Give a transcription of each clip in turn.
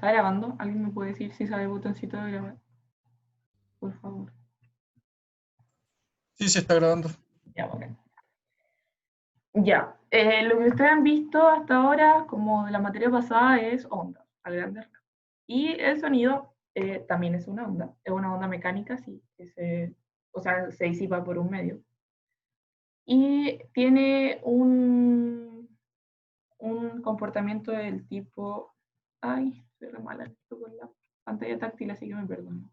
¿Está grabando? ¿Alguien me puede decir si sabe el botoncito de grabar? Por favor. Sí, se está grabando. Ya, ok. Ya, lo que ustedes han visto hasta ahora, como de la materia pasada, es onda, a grandes rasgos. Y el sonido también es una onda mecánica, sí, o sea, se disipa por un medio. Y tiene un comportamiento del tipo... Ay, soy re mala con la pantalla táctil, así que me perdono.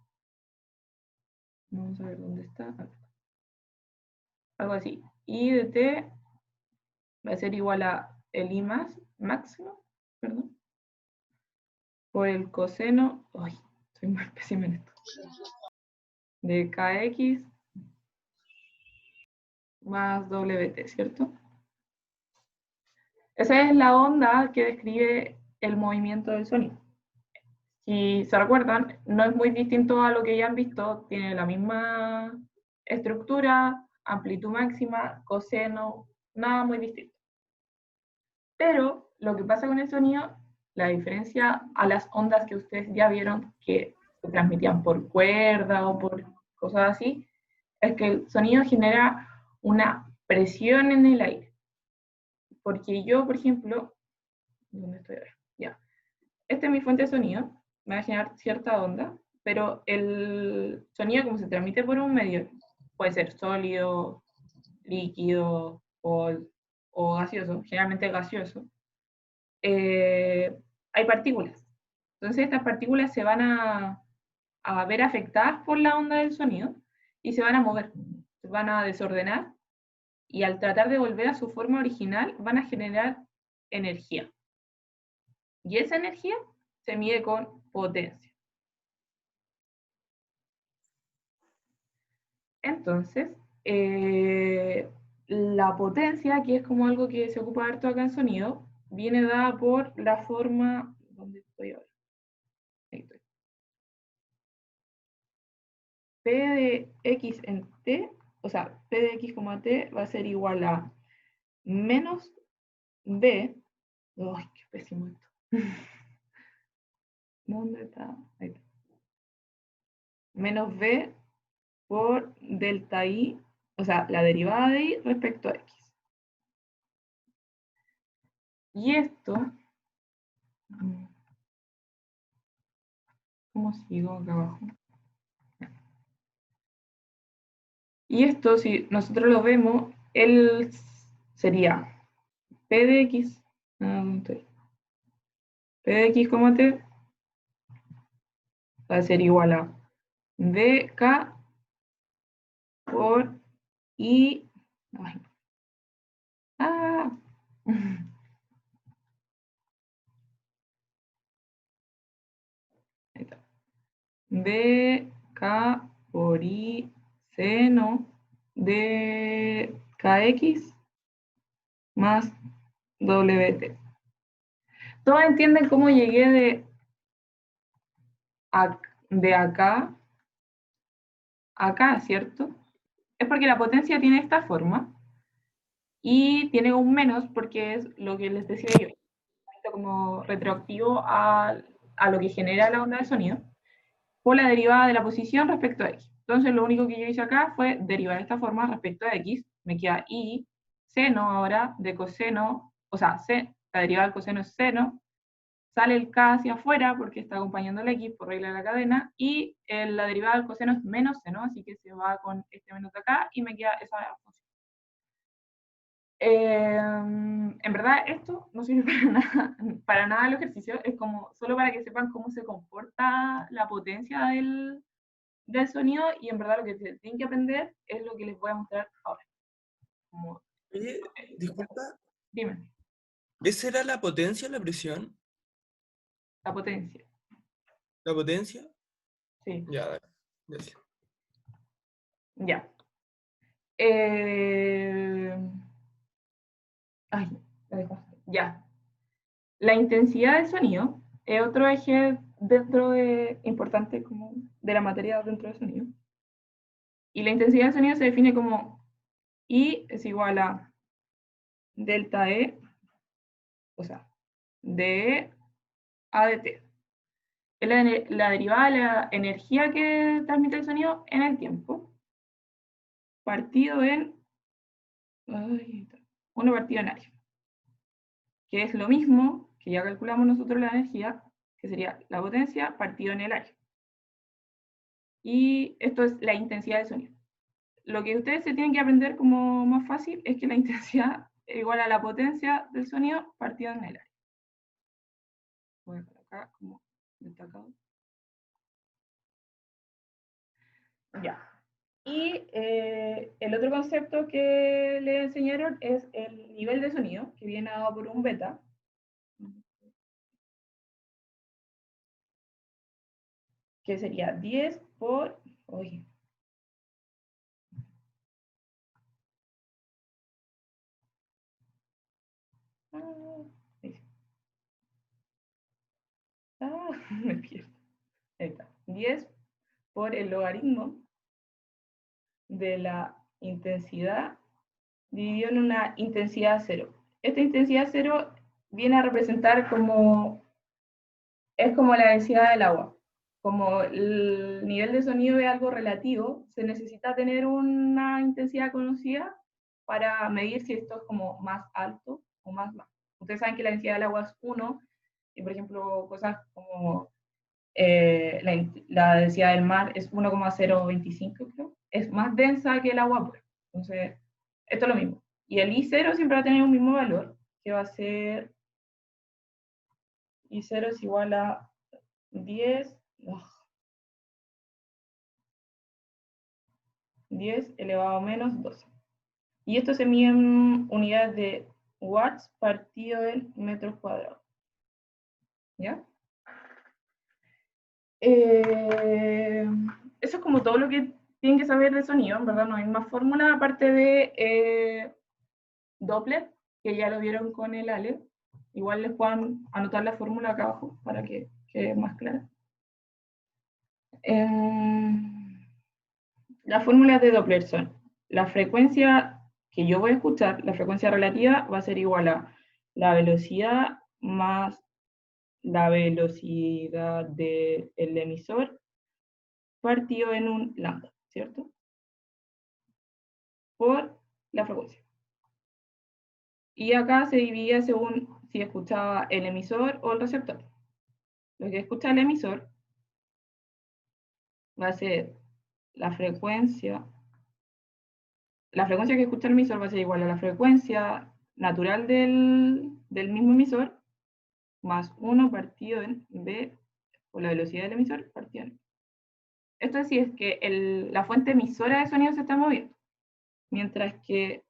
Vamos a ver dónde está. Algo así. I de t va a ser igual a el I máximo, perdón, por el coseno, ay, soy muy pésima en esto, de kx más wt, ¿cierto? Esa es la onda que describe el movimiento del sonido. Si se recuerdan, no es muy distinto a lo que ya han visto, tiene la misma estructura, amplitud máxima, coseno, nada muy distinto. Pero lo que pasa con el sonido, la diferencia a las ondas que ustedes ya vieron que se transmitían por cuerda o por cosas así, es que el sonido genera una presión en el aire. Porque yo, por ejemplo, ¿dónde estoy ahora? Ya. Esta es mi fuente de sonido, me va a generar cierta onda, pero el sonido como se transmite por un medio, puede ser sólido, líquido o gaseoso, generalmente gaseoso, hay partículas. Entonces estas partículas se van a ver afectadas por la onda del sonido y se van a mover, se van a desordenar y al tratar de volver a su forma original van a generar energía. Y esa energía se mide con potencia. Entonces, la potencia, que es como algo que se ocupa harto acá en sonido, viene dada por la forma... ¿Dónde estoy ahora? Ahí estoy. P de x en t, o sea, P de x, t va a ser igual a menos b. ¡Ay, qué pésimo esto! ¿Dónde está? Ahí está. Menos b por delta i, o sea, la derivada de i respecto a x. Y esto, ¿cómo sigo acá abajo? Y esto, si nosotros lo vemos, él sería P de X, P de X, t va a ser igual a dk por I. Ay, ah, ahí está. dk por I seno de kx más wt. Todos entienden cómo llegué de acá a acá, ¿cierto? Es porque la potencia tiene esta forma y tiene un menos porque es lo que les decía yo, como retroactivo a lo que genera la onda de sonido, por la derivada de la posición respecto a x. Entonces lo único que yo hice acá fue derivar esta forma respecto a x, me queda i seno ahora de coseno, o sea, la derivada del coseno es seno, sale el k hacia afuera porque está acompañando el x por regla de la cadena, y la derivada del coseno es menos seno, así que se va con este menos de acá y me queda esa función. En verdad esto no sirve para nada el ejercicio, es como solo para que sepan cómo se comporta la potencia del sonido, y en verdad lo que tienen que aprender es lo que les voy a mostrar ahora. Oye, disculpa, Dime, ¿esa era la potencia o la presión? la potencia. ¿La potencia? Sí, Ya, dale, gracias. ya. Ay, la dejaste. Ya. La intensidad del sonido es otro eje importante como de la materia dentro del sonido. Y la intensidad del sonido se define como I es igual a delta E, o sea, de A de T. es la derivada de la energía que transmite el sonido en el tiempo, partido en 1 partido en área, que es lo mismo que ya calculamos nosotros la energía, que sería la potencia partido en el área. Y esto es la intensidad del sonido. Lo que ustedes se tienen que aprender como más fácil es que la intensidad es igual a la potencia del sonido partido en el área. Voy a poner acá como destacado. Ya. Y el otro concepto que le enseñaron es el nivel de sonido, que viene dado por un beta. Que sería 10 por... Oye. Me pierdo. Ahí está. 10 por el logaritmo de la intensidad dividido en una intensidad cero. Esta intensidad cero viene a representar como, es como la densidad del agua. Como el nivel de sonido es algo relativo, se necesita tener una intensidad conocida para medir si esto es como más alto o más bajo. Ustedes saben que la densidad del agua es 1, y por ejemplo cosas como la densidad del mar es 1,025, creo. Es más densa que el agua pura. Entonces, esto es lo mismo. Y el I0 siempre va a tener un mismo valor, que va a ser, I0 es igual a 10, 10 elevado a menos 12. Y esto se mide en unidades de watts partido en metros cuadrados. ¿Ya? Eso es como todo lo que tienen que saber de sonido, en verdad no hay más fórmula aparte de Doppler, que ya lo vieron con el Ale. Igual les puedan anotar la fórmula acá abajo para que quede más clara. Las fórmulas de Doppler son la frecuencia que yo voy a escuchar, la frecuencia relativa va a ser igual a la velocidad más la velocidad del emisor partido en un lambda, ¿cierto? Por la frecuencia. Y acá se dividía según si escuchaba el emisor o el receptor. Lo que escucha el emisor va a ser la frecuencia que escucha el emisor va a ser igual a la frecuencia natural del mismo emisor más 1 partido en B por la velocidad del emisor partido en. Esto es si es que la fuente emisora de sonido se está moviendo. Mientras que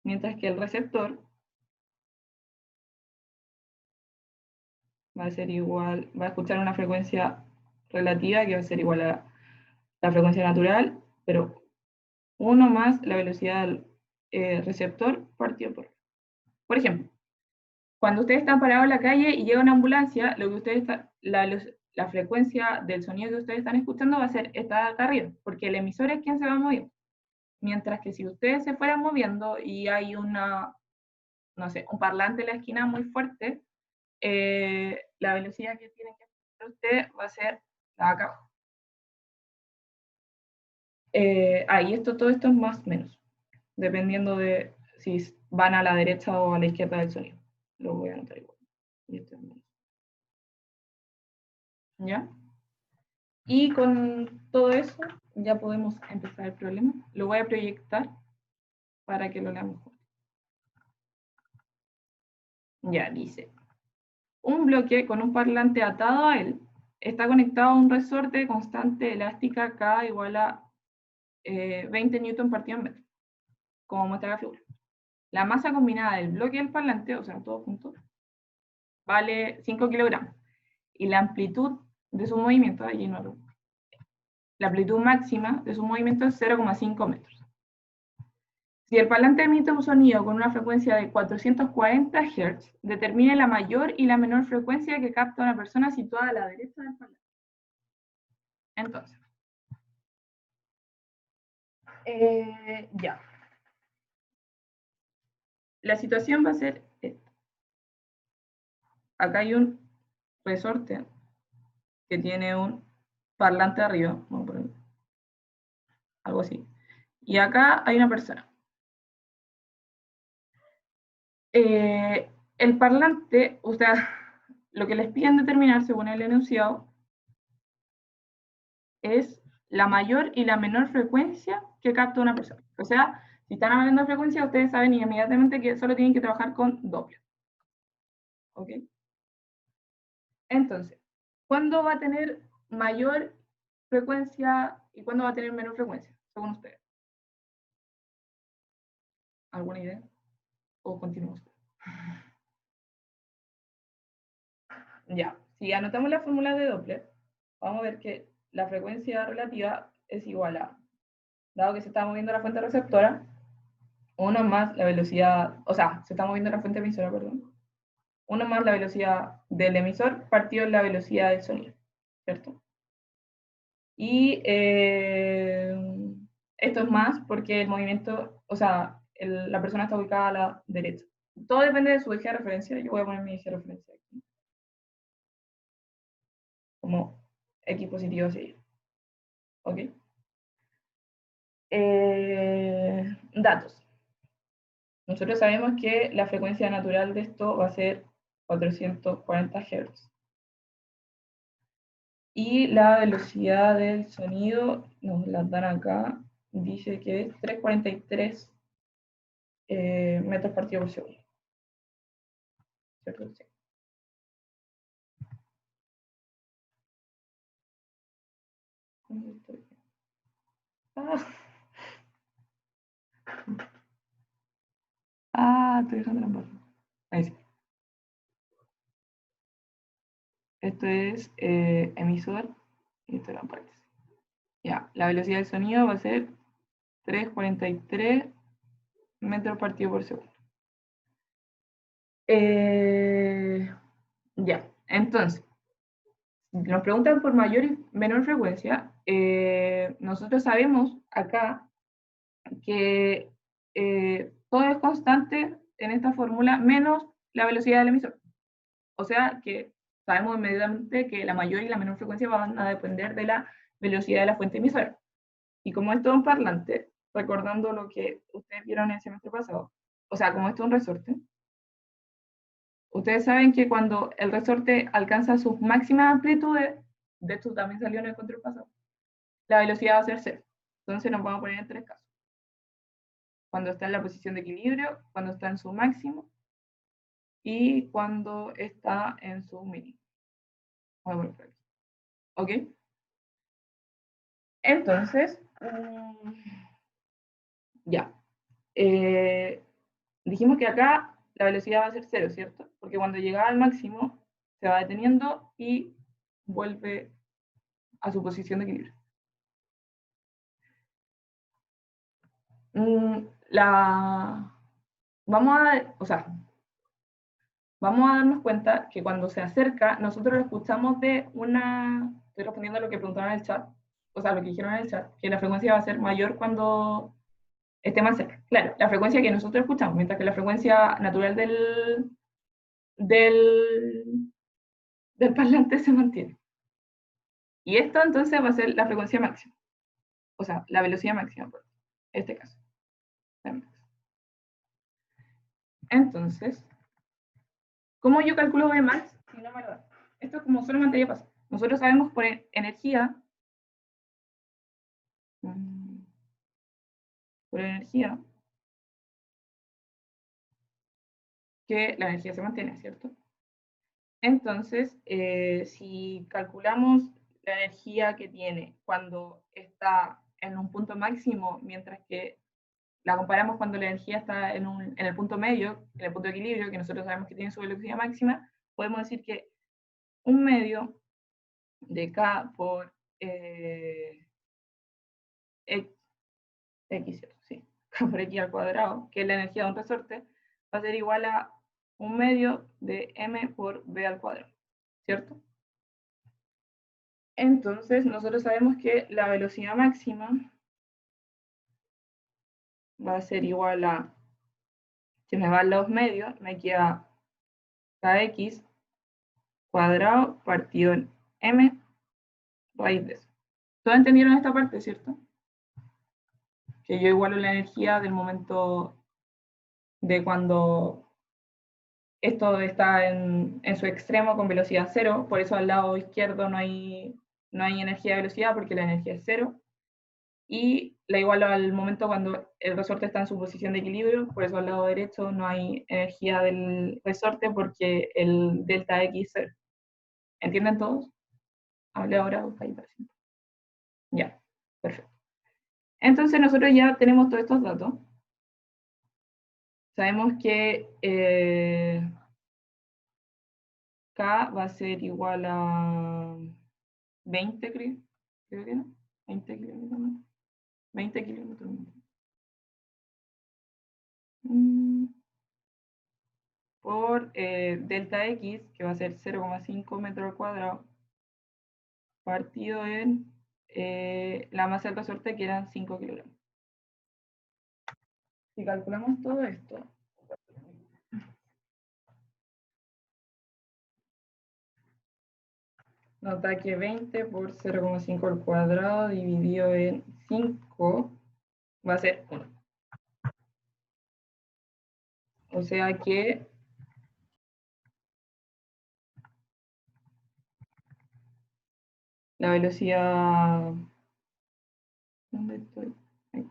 el receptor va a ser igual, va a escuchar una frecuencia relativa que va a ser igual a la frecuencia natural, pero 1 más la velocidad del receptor partido por. Por ejemplo, cuando ustedes están parados en la calle y llega una ambulancia, lo que ustedes la frecuencia del sonido que ustedes están escuchando va a ser esta de acá arriba, porque el emisor es quien se va moviendo. Mientras que si ustedes se fueran moviendo y hay no sé, un parlante en la esquina muy fuerte, la velocidad que tienen que escuchar ustedes va a ser la de acá abajo. Todo esto es más o menos, dependiendo de si van a la derecha o a la izquierda del sonido. Lo voy a anotar igual. Y esto es menos. ¿Ya? Y con todo eso ya podemos empezar el problema. Lo voy a proyectar para que lo leamos juntos. Ya, dice. Un bloque con un parlante atado a él está conectado a un resorte de constante elástica K igual a 20 newton partido en metro, como muestra la figura. La masa combinada del bloque y el parlante, o sea, todo junto, vale 5 kilogramos. Y la amplitud de su movimiento, allí no lo. La amplitud máxima de su movimiento es 0,5 metros. Si el parlante emite un sonido con una frecuencia de 440 Hz, determine la mayor y la menor frecuencia que capta una persona situada a la derecha del parlante. Entonces, ya. La situación va a ser esta. Acá hay un resorte que tiene un parlante arriba, vamos a poner algo así. Y acá hay una persona. El parlante, o sea, lo que les piden determinar según el enunciado es la mayor y la menor frecuencia que capta una persona. O sea, si están hablando de frecuencia, ustedes saben inmediatamente que solo tienen que trabajar con Doppler. ¿Ok? Entonces, ¿cuándo va a tener mayor frecuencia y cuándo va a tener menor frecuencia, según ustedes? ¿Alguna idea? ¿O continuamos? Ya, si anotamos la fórmula de Doppler, vamos a ver que la frecuencia relativa es igual a, dado que se está moviendo la fuente receptora, 1 más la velocidad, o sea, se está moviendo la fuente emisora, perdón, 1 más la velocidad del emisor partido en la velocidad del sonido, ¿cierto? Y esto es más porque el movimiento, o sea, la persona está ubicada a la derecha. Todo depende de su eje de referencia. Yo voy a poner mi eje de referencia aquí. Como X positivo sería. ¿Ok? Datos. Nosotros sabemos que la frecuencia natural de esto va a ser 440 Hz. Y la velocidad del sonido, nos la dan acá, dice que es 343 metros partido por segundo. ¿Cierto? Sí. Estoy dejando la barra. Ahí sí. Esto es emisor y esto es la parte. Ya, la velocidad del sonido va a ser 343 metros partido por segundo. Ya, entonces, nos preguntan por mayor y menor frecuencia. Nosotros sabemos acá que todo es constante en esta fórmula menos la velocidad del emisor. O sea que sabemos inmediatamente que la mayor y la menor frecuencia van a depender de la velocidad de la fuente emisora. Y como esto es un parlante, recordando lo que ustedes vieron el semestre pasado, o sea, como esto es un resorte, ustedes saben que cuando el resorte alcanza sus máximas amplitudes, de esto también salió en el control pasado, la velocidad va a ser cero. Entonces nos vamos a poner en tres casos. Cuando está en la posición de equilibrio, cuando está en su máximo y cuando está en su mínimo. Voy a poner aquí. ¿Ok? Entonces, ya. Dijimos que acá la velocidad va a ser cero, ¿cierto? Porque cuando llega al máximo se va deteniendo y vuelve a su posición de equilibrio. Vamos a darnos cuenta que cuando se acerca, nosotros lo escuchamos de una, estoy respondiendo a lo que preguntaron en el chat, o sea, lo que dijeron en el chat, que la frecuencia va a ser mayor cuando esté más cerca. Claro, la frecuencia que nosotros escuchamos, mientras que la frecuencia natural del parlante se mantiene. Y esto entonces va a ser la frecuencia máxima, o sea, la velocidad máxima, por este caso. Entonces, ¿cómo yo calculo Vmax si no me lo da? Esto es como solamente ya pasa. Nosotros sabemos por energía, que la energía se mantiene, ¿cierto? Entonces, si calculamos la energía que tiene cuando está en un punto máximo, mientras que la comparamos cuando la energía está en el punto medio, en el punto de equilibrio, que nosotros sabemos que tiene su velocidad máxima, podemos decir que un medio de K por X, ¿cierto? Sí, K por X al cuadrado, que es la energía de un resorte, va a ser igual a un medio de M por B al cuadrado, ¿cierto? Entonces, nosotros sabemos que la velocidad máxima va a ser igual a, si me van los medios, me queda kx cuadrado partido en m raíz de eso. ¿Todos entendieron esta parte, cierto? Que yo igualo la energía del momento de cuando esto está en su extremo con velocidad cero, por eso al lado izquierdo no hay energía de velocidad porque la energía es cero, y la igualo al momento cuando el resorte está en su posición de equilibrio, por eso al lado derecho no hay energía del resorte porque el delta X es cero. ¿Entienden todos? Hablé ahora, ya, perfecto. Entonces nosotros ya tenemos todos estos datos. Sabemos que K va a ser igual a 20, creo que no, 20 kilómetros, 20 kilómetros. Por delta X, que va a ser 0,5 metros al cuadrado, partido en la masa del resorte, que eran 5 kilogramos. Si calculamos todo esto, nos da que 20 por 0,5 al cuadrado dividido en 5 va a ser 1. O sea que la velocidad... ¿Dónde estoy? Ahí.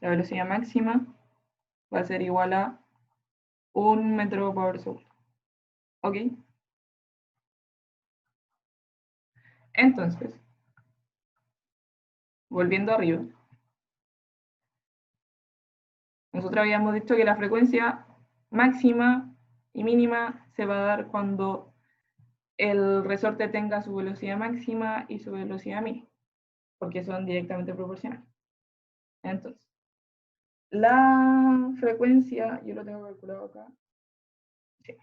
La velocidad máxima va a ser igual a 1 metro por segundo. ¿Ok? Entonces, volviendo arriba, nosotros habíamos dicho que la frecuencia máxima y mínima se va a dar cuando el resorte tenga su velocidad máxima y su velocidad mínima, porque son directamente proporcionales. Entonces, la frecuencia, yo lo tengo calculado acá. Sí.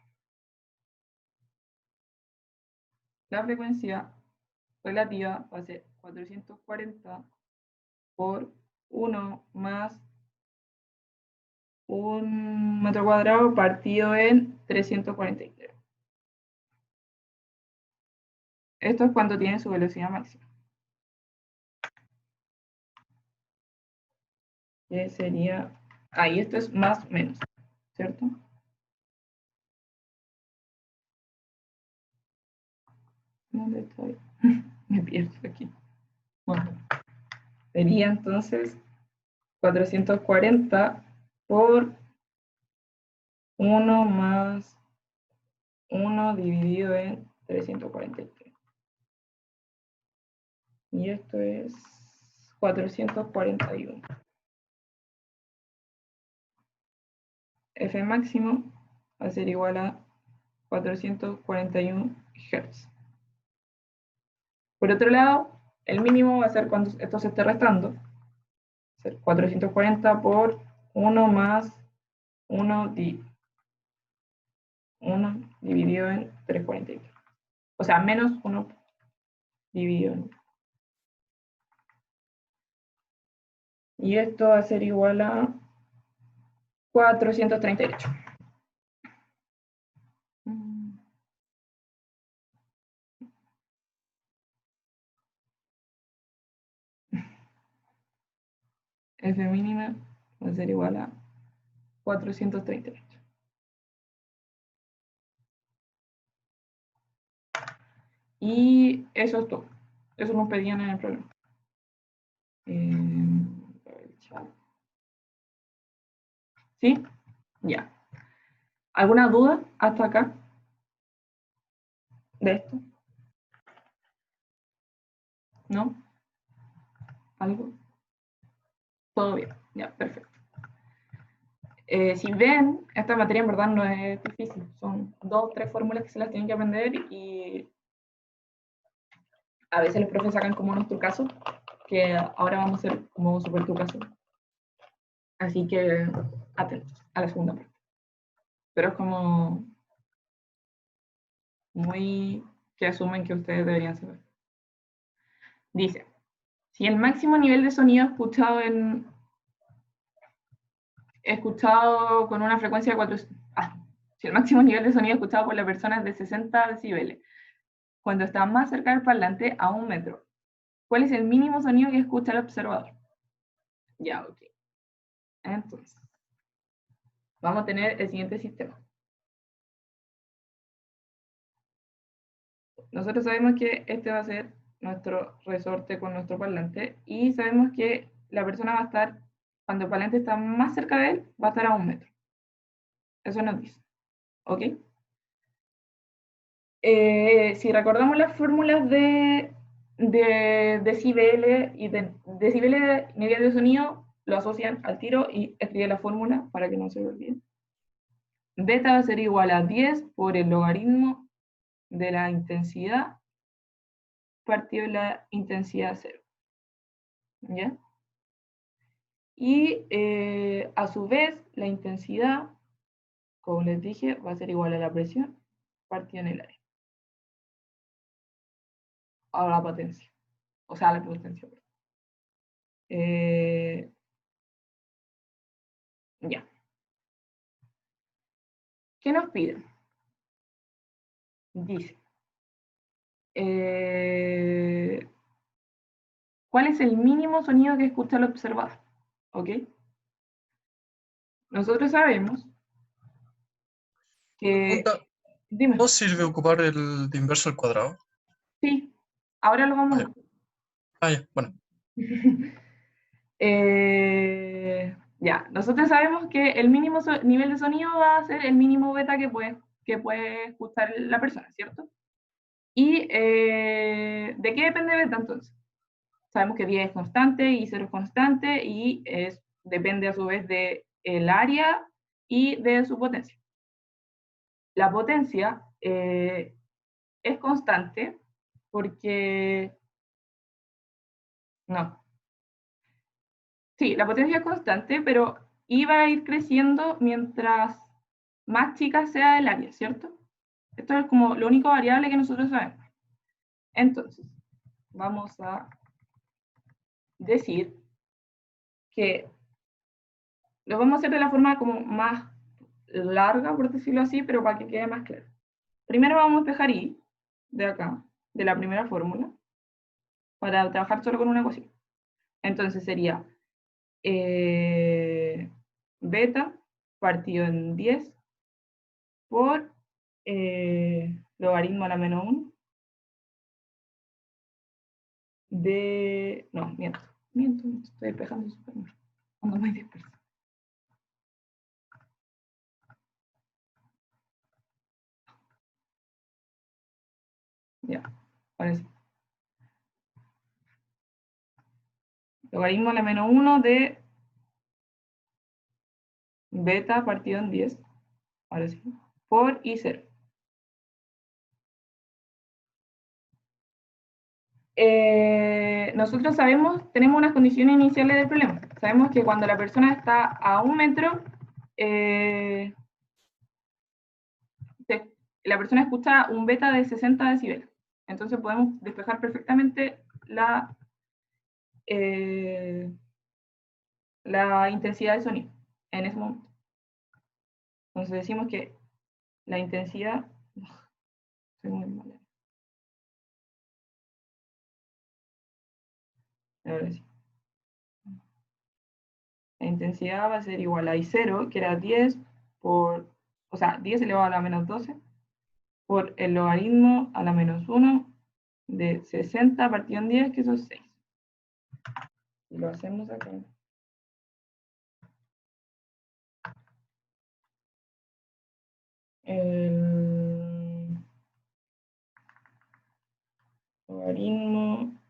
La frecuencia relativa va a ser 440 por 1 más 1 metro cuadrado partido en 343. Esto es cuando tiene su velocidad máxima. Que sería... Ahí esto es más menos, ¿cierto? ¿Dónde estoy? Me pierdo aquí. Bueno, sería entonces 440 por 1 más 1 dividido en 343. Y esto es 441. F máximo va a ser igual a 441 Hz. Por otro lado, el mínimo va a ser cuando esto se esté restando. Va a ser 440 por 1 más 1 dividido en 343. O sea, menos 1 dividido en 1. Y esto va a ser igual a 438. F mínima va a ser igual a 438. Y eso es todo. Eso nos pedían en el problema. ¿Sí? Ya. ¿Alguna duda hasta acá de esto? ¿No? ¿Algo? Todo bien. Ya, perfecto. Si ven, esta materia en verdad no es difícil. Son 2 o 3 fórmulas que se las tienen que aprender y a veces los profes sacan como nuestro caso, que ahora vamos a hacer como super tu caso. Así que atentos a la segunda parte. Pero es como muy que asumen que ustedes deberían saber. Dice, si el máximo nivel de sonido escuchado con una frecuencia de 400... Si el máximo nivel de sonido escuchado por la persona es de 60 decibeles, cuando está más cerca del parlante a 1 metro, ¿cuál es el mínimo sonido que escucha el observador? Ya, ok. Entonces, vamos a tener el siguiente sistema. Nosotros sabemos que este va a ser nuestro resorte con nuestro parlante y sabemos que la persona va a estar, cuando el parlante está más cerca de él, va a estar a 1 metro. Eso nos dice. ¿Ok? Si recordamos las fórmulas de decibeles y de decibeles nivel de sonido, lo asocian al tiro y escribe la fórmula para que no se lo olviden. Beta va a ser igual a 10 por el logaritmo de la intensidad partido de la intensidad cero. ¿Ya? Y a su vez, la intensidad, como les dije, va a ser igual a la presión partido en el área. A la potencia. O sea, a la potencia. Ya. ¿Qué nos piden? Dice, ¿cuál es el mínimo sonido que escucha el observador? ¿Ok? Nosotros sabemos que... Pregunta, Dime. ¿no sirve ocupar el de inverso al cuadrado? Sí, ahora lo vamos a ver. Ya, bueno. Ya, nosotros sabemos que el mínimo nivel de sonido va a ser el mínimo beta que puede escuchar la persona, ¿cierto? ¿Y de qué depende beta entonces? Sabemos que 10 es constante y 0 es constante y depende a su vez del área y de su potencia. La potencia es constante porque... No. Sí, la potencia es constante, pero iba a ir creciendo mientras más chica sea el área, ¿cierto? Esto es como lo único variable que nosotros sabemos. Entonces, vamos a decir que lo vamos a hacer de la forma como más larga, por decirlo así, pero para que quede más claro. Primero vamos a despejar I, de acá, de la primera fórmula, para trabajar solo con una ecuación. Entonces sería beta partido en 10 por logaritmo a la menos 1 de... No, miento, estoy despejando súper mal. Ando muy disperso. Ya, parece. Logaritmo a la menos 1 de beta partido en 10, ahora sí, por I0. Nosotros sabemos, tenemos unas condiciones iniciales del problema. Sabemos que cuando la persona está a 1 metro, la persona escucha un beta de 60 decibeles. Entonces podemos despejar perfectamente la intensidad del sonido en ese momento. Entonces decimos que la intensidad... Soy muy mala. Ahora sí. La intensidad va a ser igual a I0, que era 10 por... O sea, 10 elevado a la menos 12 por el logaritmo a la menos 1 de 60 partido en 10, que eso es 6. Y lo hacemos acá. El logaritmo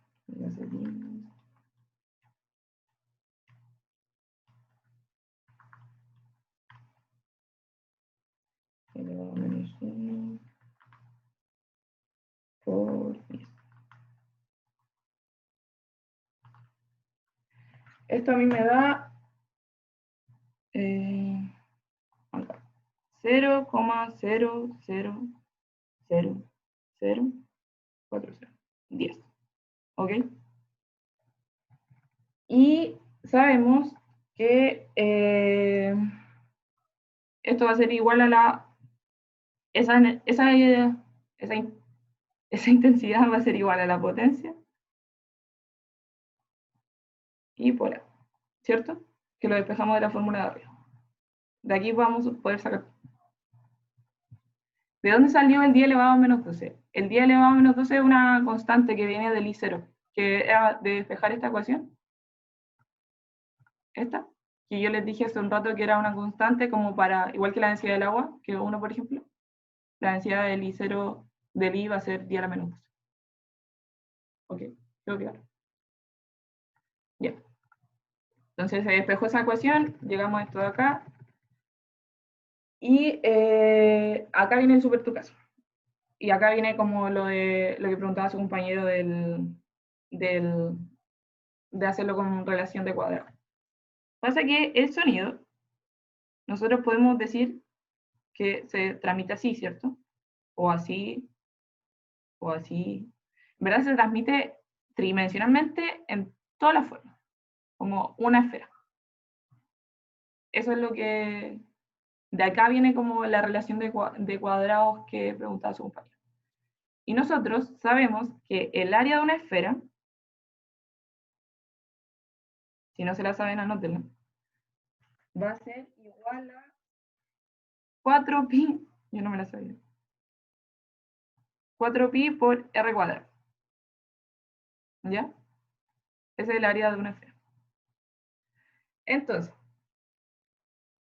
elevado a menos 1 por 10. Esto a mí me da 0,0000040. 10. ¿Ok? Y sabemos que esto va a ser igual a la esa intensidad va a ser igual a la potencia y por A, ¿cierto? Que lo despejamos de la fórmula de arriba. De aquí vamos a poder sacar. ¿De dónde salió el 10 elevado a menos 12? El 10 elevado a menos 12 es una constante que viene del I0, que era de despejar esta ecuación. Esta, que yo les dije hace un rato que era una constante como para, igual que la densidad del agua, que 1 por ejemplo, la densidad del I0 del I va a ser 10 a la menos 12. Ok, quedó claro. Ya. Entonces se despejó esa ecuación, llegamos a esto de acá, y acá viene el super tu caso. Y acá viene como lo que preguntaba su compañero de hacerlo con relación de cuadrado. Pasa que el sonido, nosotros podemos decir que se tramita así, ¿cierto? O así, o así. En verdad se transmite tridimensionalmente en todas las formas, como una esfera. Eso es lo que... De acá viene como la relación de cuadrados que preguntaba su compañero. Y nosotros sabemos que el área de una esfera, si no se la saben, anótenla, va a ser igual a 4pi, yo no me la sabía, 4pi por r cuadrado. ¿Ya? Ese es el área de una esfera. Entonces,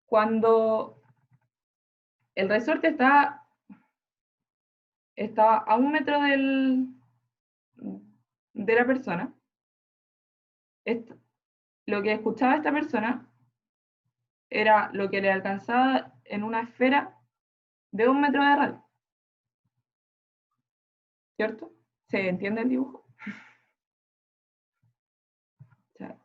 cuando el resorte está a 1 metro de la persona, lo que escuchaba esta persona era lo que le alcanzaba en una esfera de 1 metro de radio. ¿Cierto? ¿Se entiende el dibujo? O sea,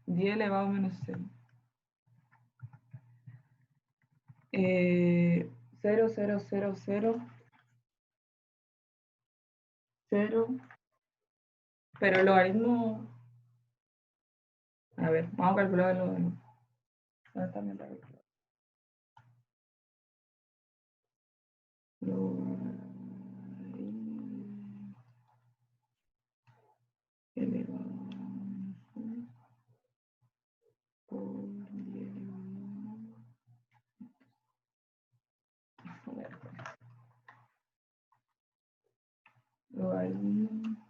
10 elevado a menos 0. 0, 0, 0, 0, 0. Pero el logaritmo... A ver, vamos a calcular el logaritmo. ¿Dónde está mi calculadora? Logaritmo elevado por 10 logaritmo.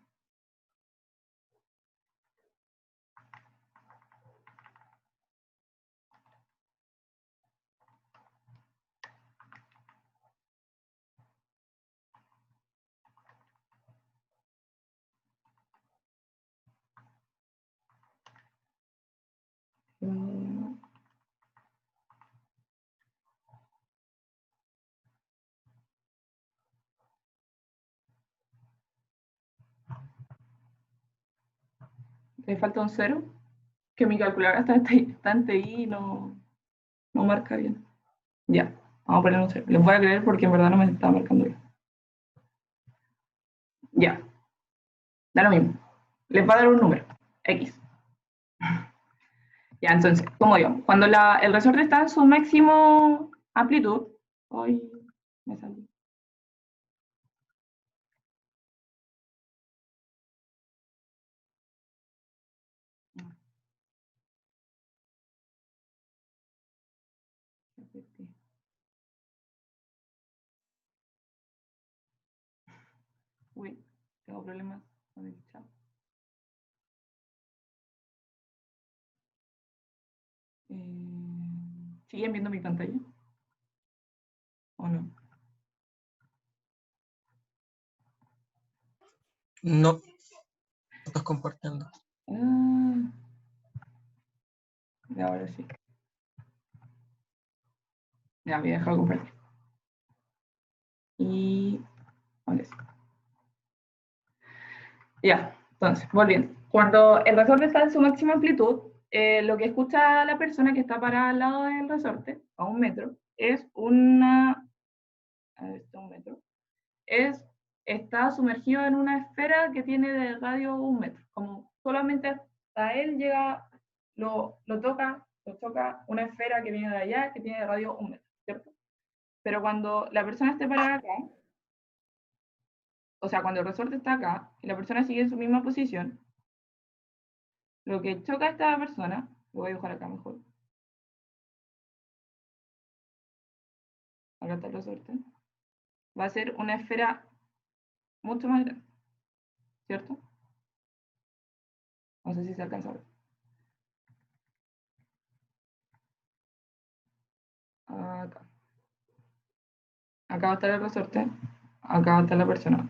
Le falta un 0, que mi calculadora está en TI y no marca bien. Ya, vamos a poner un 0. Les voy a creer porque en verdad no me está marcando bien. Ya, da lo mismo. Les va a dar un número, X. Ya, entonces, como digo, cuando el resorte está en su máximo amplitud, hoy me salí. Uy, tengo problemas con el chat. ¿Siguen viendo mi pantalla? ¿O no? No, no estás compartiendo. Y ahora sí. Ya, voy a dejar de compartir. Y ahora sí. Ya, entonces, volviendo. Cuando el resorte está en su máxima amplitud, lo que escucha la persona que está parada al lado del resorte, a 1 metro, es una... A ver, está 1 metro. Está sumergido en una esfera que tiene de radio 1 metro. Como solamente hasta él llega, lo toca lo choca una esfera que viene de allá, que tiene radio 1 metro, ¿cierto? Pero cuando la persona esté parada acá, o sea, cuando el resorte está acá y la persona sigue en su misma posición, lo que choca a esta persona, lo voy a dibujar acá mejor. Acá está el resorte. Va a ser una esfera mucho más grande, ¿cierto? No sé si se alcanza a ver. Acá. Acá va a estar el resorte. Acá va a estar la persona.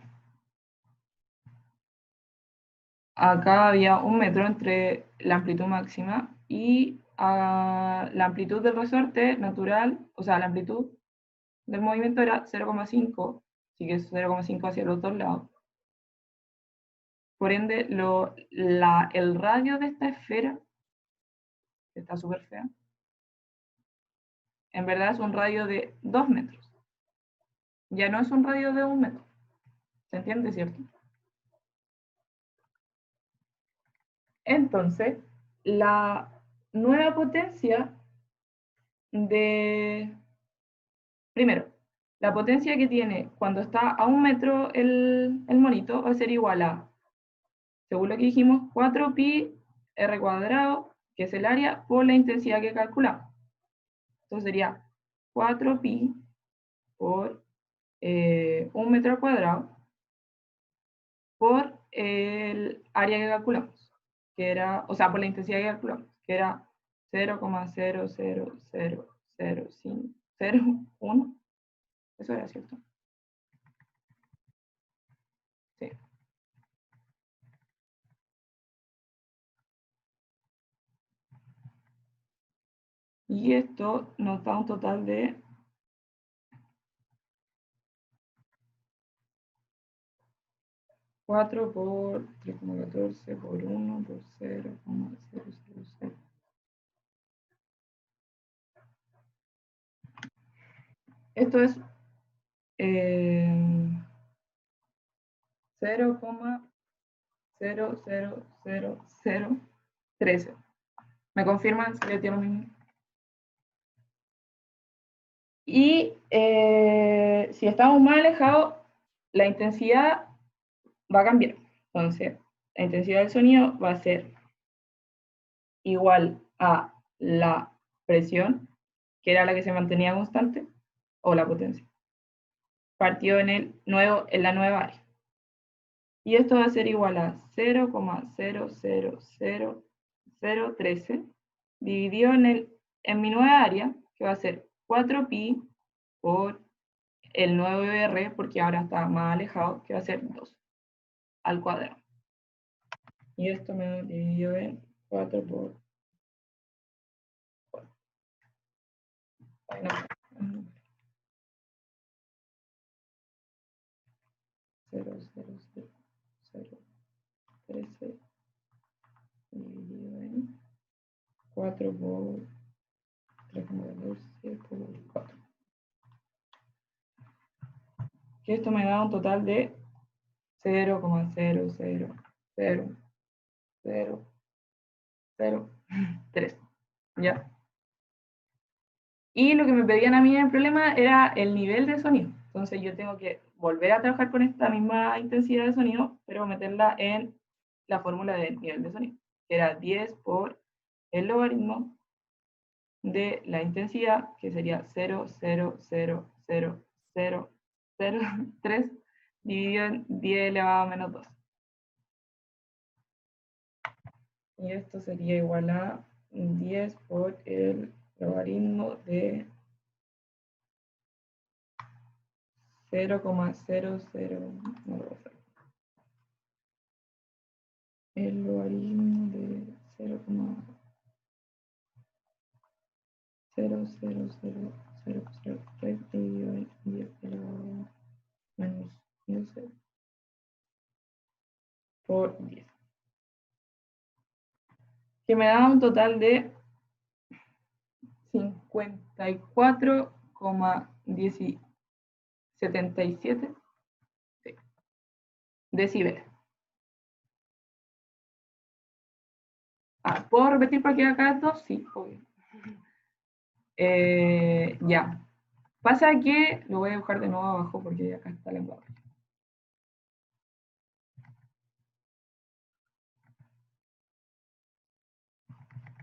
Acá había 1 metro entre la amplitud máxima y la amplitud del resorte natural, o sea, la amplitud del movimiento era 0,5, así que es 0,5 hacia los dos lados. Por ende, el radio de esta esfera, que está súper fea, en verdad es un radio de 2 metros. Ya no es un radio de 1 metro. ¿Se entiende, cierto? Entonces, la nueva potencia de... Primero, la potencia que tiene cuando está a 1 metro el monito va a ser igual a, según lo que dijimos, 4pi r cuadrado, que es el área, por la intensidad que calculamos. Entonces sería 4pi por 1 metro al cuadrado por el área que calculamos, que era, o sea, por la intensidad que calculamos, que era 0,0000501. Eso era cierto. Sí. Y esto nos da un total de 4 por 3,14 por 1 por 0,000. Esto es 0,00013. ¿Me confirman si les dio lo mismo? Y si estamos más alejados, la intensidad va a cambiar. Entonces, la intensidad del sonido va a ser igual a la presión, que era la que se mantenía constante, o la potencia, partido en la nueva área. Y esto va a ser igual a 0,000013 dividido en mi nueva área, que va a ser 4pi por el nuevo R, porque ahora está más alejado, que va a ser 2 al cuadrado. Y esto me dividió en 4 por 4. Ay, no. 0,000013 dividido en 4 por 3,14 por 4. Que esto me da un total de 0,0000003. ¿Ya? Y lo que me pedían a mí en el problema era el nivel de sonido. Entonces yo tengo que volver a trabajar con esta misma intensidad de sonido, pero meterla en la fórmula del nivel de sonido, que era 10 por el logaritmo de la intensidad, que sería 0,0000003 dividido en 10 elevado a menos 2. Y esto sería igual a 10 por el logaritmo de 0,00, no lo voy a hacer. El logaritmo de 0,00003 dividido en 10 elevado a menos 15 por 10. Que me da un total de 54,77 decibeles. ¿Puedo repetir para que acá 2? Sí, obvio. Ya. Pasa que, lo voy a buscar de nuevo abajo porque acá está la embarrada.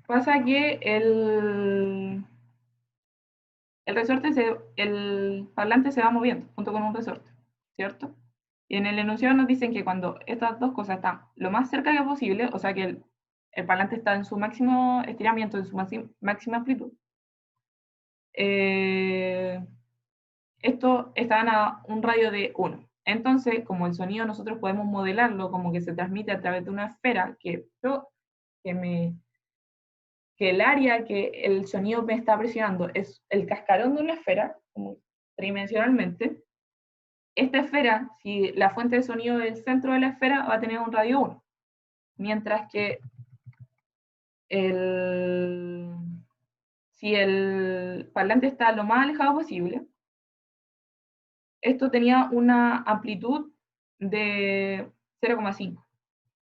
Pasa que el parlante se va moviendo junto con un resorte, ¿cierto? Y en el enunciado nos dicen que cuando estas dos cosas están lo más cerca que posible, o sea que el parlante está en su máximo estiramiento, en su máxima amplitud, esto están a un radio de 1. Entonces, como el sonido nosotros podemos modelarlo como que se transmite a través de una esfera, que el área que el sonido me está presionando es el cascarón de una esfera, como tridimensionalmente, esta esfera, si la fuente de sonido es el centro de la esfera, va a tener un radio 1. Mientras que si el parlante está lo más alejado posible, esto tenía una amplitud de 0,5.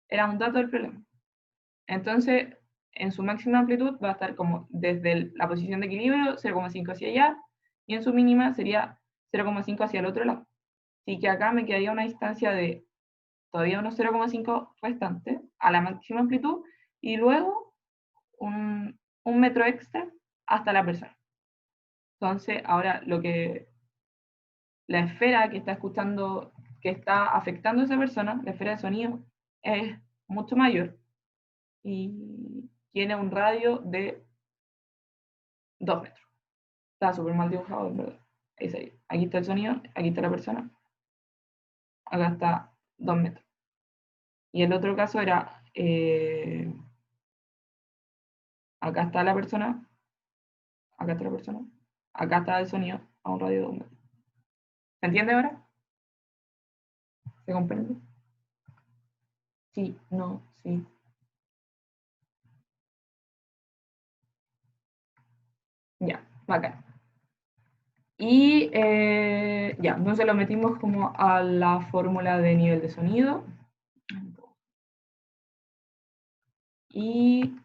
Era un dato del problema. Entonces, en su máxima amplitud va a estar como desde la posición de equilibrio 0,5 hacia allá, y en su mínima sería 0,5 hacia el otro lado. Así que acá me quedaría una distancia de todavía unos 0,5 restantes a la máxima amplitud, y luego un metro extra hasta la persona. Entonces, ahora la esfera que está escuchando, que está afectando a esa persona, la esfera de sonido, es mucho mayor y tiene un radio de 2 metros. Está súper mal dibujado, en verdad. Ahí sería. Aquí está el sonido, aquí está la persona, acá está 2 metros. Y el otro caso era, acá está la persona, acá está la persona, acá está el sonido a un radio de 2 metros. ¿Se entiende ahora? ¿Se comprende? Sí, no, sí. Ya, bacán. Y ya, entonces lo metimos como a la fórmula de nivel de sonido. Y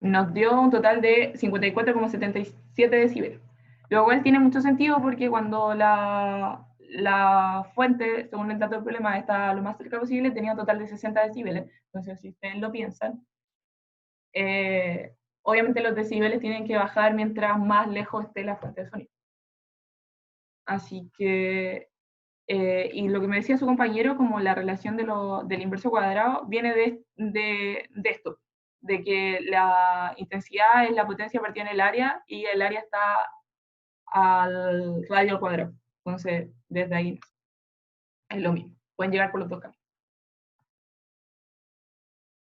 nos dio un total de 54,77 decibeles. Lo cual tiene mucho sentido porque cuando la fuente, según el dato del problema, está lo más cerca posible, tenía un total de 60 decibeles. Entonces, si ustedes lo piensan, obviamente los decibeles tienen que bajar mientras más lejos esté la fuente de sonido. Así que, y lo que me decía su compañero, como la relación del inverso cuadrado, viene de esto, de que la intensidad es la potencia partida en el área y el área está al radio al cuadrado. Entonces, desde ahí es lo mismo. Pueden llegar por los dos caminos.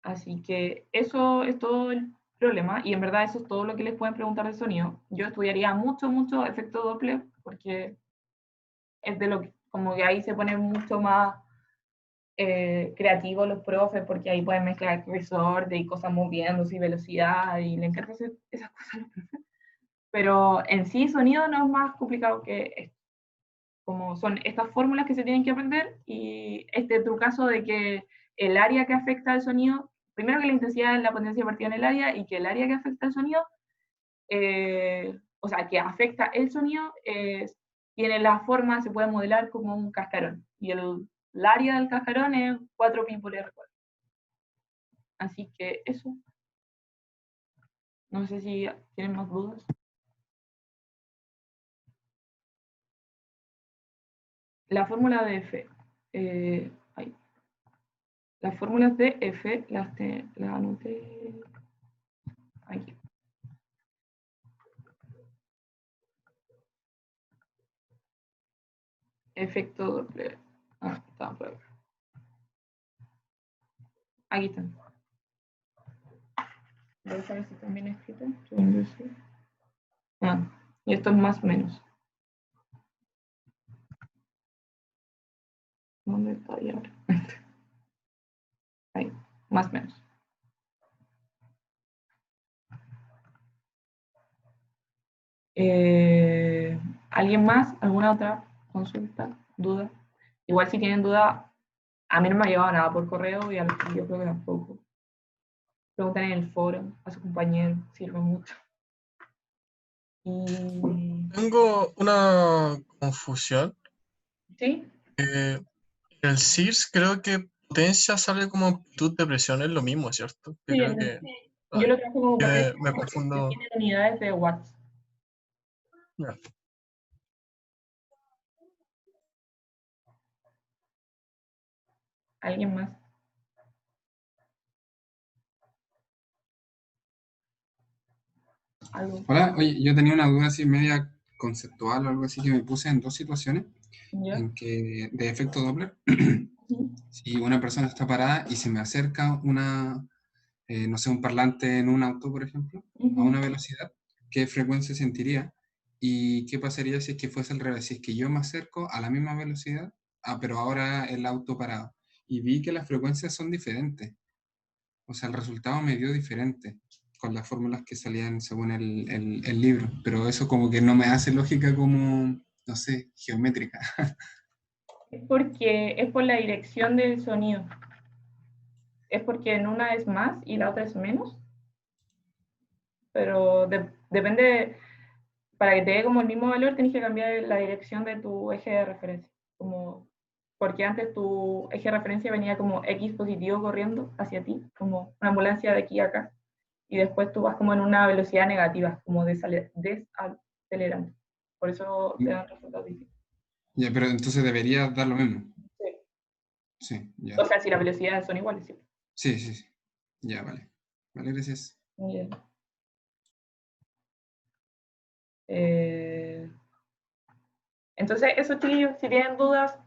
Así que eso es todo el problema, y en verdad eso es todo lo que les pueden preguntar de sonido. Yo estudiaría mucho, mucho efecto Doppler, porque es de lo que, como que ahí se pone mucho más creativos los profes, porque ahí pueden mezclar resorte y cosas moviéndose y velocidad, y le encanta hacer esas cosas a los profes. Pero en sí, sonido no es más complicado que esto. Como son estas fórmulas que se tienen que aprender, y este trucazo de que el área que afecta al sonido, primero que la intensidad es la potencia partida en el área, y que el área que afecta al sonido, o sea, que afecta el sonido, tiene la forma, se puede modelar como un cascarón, y el área del cascarón es 4pi por r². Así que eso. No sé si tienen más dudas. La fórmula de F. Las fórmulas de F las anoté aquí. Efecto Doppler. Está por acá. Aquí están. Voy a ver si están bien escritas. Y esto es más o menos. ¿Dónde está ahí ahora? Ahí, más o menos. ¿Alguien más? ¿Alguna otra consulta? ¿Duda? Igual si tienen duda, a mí no me ha llegado nada por correo, y a los que yo creo que tampoco. preguntar en el foro a su compañero, sirve mucho. Y Tengo una confusión. sí, El CIRS creo que potencia sale como amplitud de presión, es lo mismo, ¿cierto? Que sí, creo que yo lo trajo como potencia me porque confundo. tiene unidades de watts. Ya. ¿Alguien más? ¿Algo? Hola, oye, yo tenía una duda así media conceptual o algo así que me puse en dos situaciones ¿Ya? en que de efecto Doppler, Ujú. si una persona está parada y se me acerca no sé, un parlante en un auto, por ejemplo, a Ujú. una velocidad, ¿qué frecuencia sentiría? ¿Y qué pasaría si es que fuese al revés? Si es que yo me acerco a la misma velocidad, pero ahora el auto parado, y vi que las frecuencias son diferentes. O sea, el resultado me dio diferente con las fórmulas que salían según el libro, pero eso como que no me hace lógica como, no sé, geométrica. Es por la dirección del sonido. Es porque en una es más y la otra es menos. Pero depende, para que te dé como el mismo valor, tienes que cambiar la dirección de tu eje de referencia. Como, porque antes tu eje de referencia venía como X positivo corriendo hacia ti, como una ambulancia de aquí a acá. Y después tú vas como en una velocidad negativa, como desacelerante. Por eso te dan resultados distintos. Ya, pero entonces debería dar lo mismo. Sí. Sí, ya. O sea, si las velocidades son iguales, sí. Sí, sí, sí. Ya, vale. Vale, gracias. Muy bien. Eh, entonces, eso, chiquillos, si tienen dudas,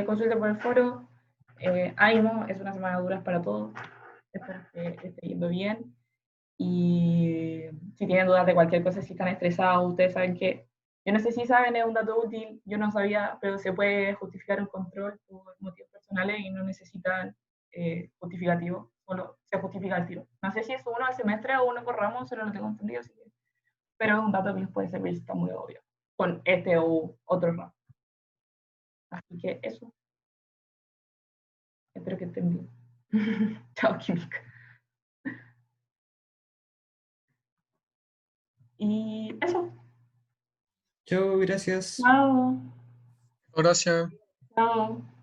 consulten por el foro. Ánimo, es una semana dura para todos. Espero que esté yendo bien. Y si tienen dudas de cualquier cosa, si están estresados, ustedes saben que, yo no sé si saben, es un dato útil, yo no sabía, pero se puede justificar un control por motivos personales y no necesitan justificativo, solo se justifica el tiro. No sé si es uno al semestre o uno por ramo, solo lo tengo entendido, así que, pero es un dato que les puede servir si está muy obvio, con este o otro ramo. Así que eso, espero que estén bien. Chao, química. Y eso, Chao, gracias. chao, Gracias. chao.